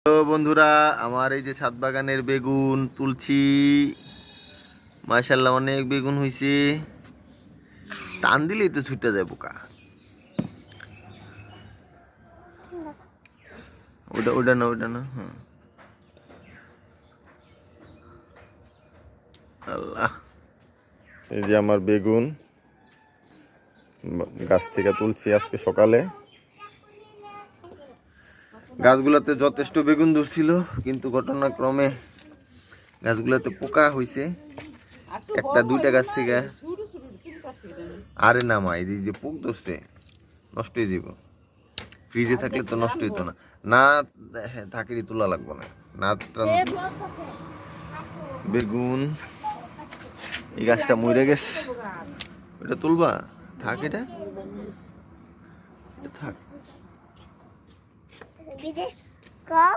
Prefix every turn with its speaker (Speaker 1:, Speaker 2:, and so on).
Speaker 1: তো বন্ধুরা, আমার এই যে ছাদ বাগানের বেগুন তুলছি। মাশাআল্লাহ অনেক বেগুন হইছে। টান দিলেই তো ছুটে যায় পোকা। ওটা না হ্যাঁ। আল্লাহ, এই যে আমার বেগুন গাছ থেকে তুলছি আজকে সকালে। গাছগুলোতে যথেষ্ট বেগুন ধরছিল, কিন্তু ঘটনাক্রমে গাছগুলোতে পোকা হয়েছে। একটা দুইটা গাছ থেকে আরে নামাই এই যে পোক ধরছে, নষ্ট হয়ে যাব। ফ্রিজে থাকলে তো নষ্ট হইতো না। না থাকেরই তোলা লাগবো না। না বেগুন এই গাছটা মরে গেছে, এটা তুলবা? থাক, এটা থাক।